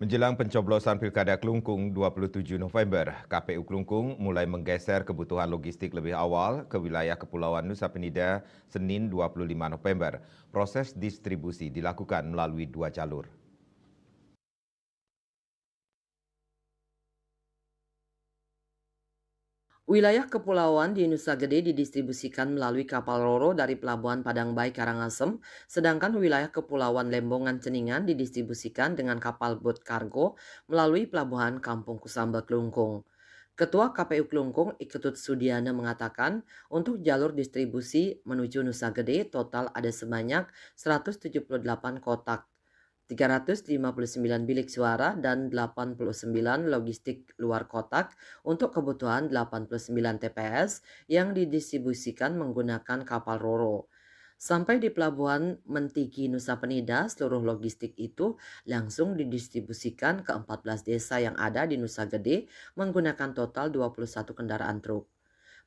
Menjelang pencoblosan Pilkada Klungkung 27 November, KPU Klungkung mulai menggeser kebutuhan logistik lebih awal ke wilayah Kepulauan Nusa Penida Senin 25 November. Proses distribusi dilakukan melalui dua jalur. Wilayah kepulauan di Nusa Gede didistribusikan melalui kapal Roro dari Pelabuhan Padangbai Karangasem, sedangkan wilayah kepulauan Lembongan Ceningan didistribusikan dengan kapal boat kargo melalui Pelabuhan Kampung Kusamba Klungkung. Ketua KPU Klungkung Iketut Sudiana mengatakan untuk jalur distribusi menuju Nusa Gede total ada sebanyak 178 kotak, 359 bilik suara dan 89 logistik luar kotak untuk kebutuhan 89 TPS yang didistribusikan menggunakan kapal Roro. Sampai di Pelabuhan Mentigi Nusa Penida, seluruh logistik itu langsung didistribusikan ke 14 desa yang ada di Nusa Gede menggunakan total 21 kendaraan truk.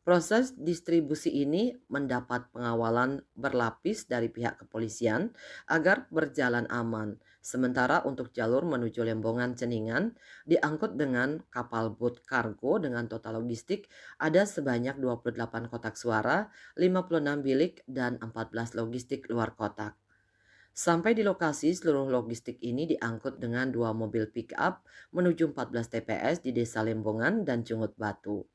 Proses distribusi ini mendapat pengawalan berlapis dari pihak kepolisian agar berjalan aman. Sementara untuk jalur menuju Lembongan Ceningan diangkut dengan kapal boat kargo dengan total logistik ada sebanyak 28 kotak suara, 56 bilik dan 14 logistik luar kotak. Sampai di lokasi, seluruh logistik ini diangkut dengan dua mobil pick-up menuju 14 TPS di Desa Lembongan dan Jungut Batu.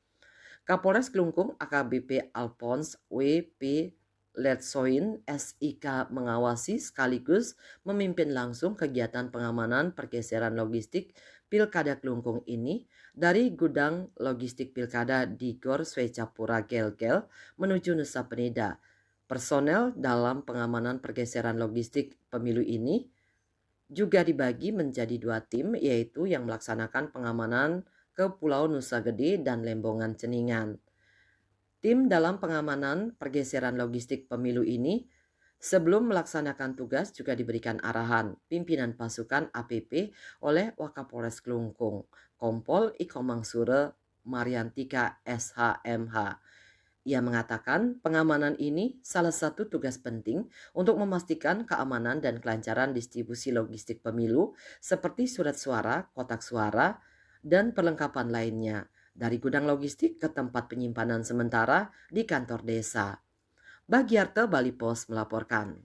Kapolres Klungkung AKBP Alphonse W.P. Letsoin SIK mengawasi sekaligus memimpin langsung kegiatan pengamanan pergeseran logistik Pilkada Klungkung ini dari gudang logistik Pilkada di Gor Swecapura Gelgel menuju Nusa Penida. Personel dalam pengamanan pergeseran logistik pemilu ini juga dibagi menjadi dua tim, yaitu yang melaksanakan pengamanan ke Pulau Nusa Gede dan Lembongan Ceningan. Tim dalam pengamanan pergeseran logistik pemilu ini sebelum melaksanakan tugas juga diberikan arahan pimpinan pasukan APP oleh Wakapolres Klungkung, Kompol Iko Mangsure Mariantika SHMH. Ia mengatakan pengamanan ini salah satu tugas penting untuk memastikan keamanan dan kelancaran distribusi logistik pemilu seperti surat suara, kotak suara, dan perlengkapan lainnya dari gudang logistik ke tempat penyimpanan sementara di kantor desa. Bagiarte Bali Pos melaporkan.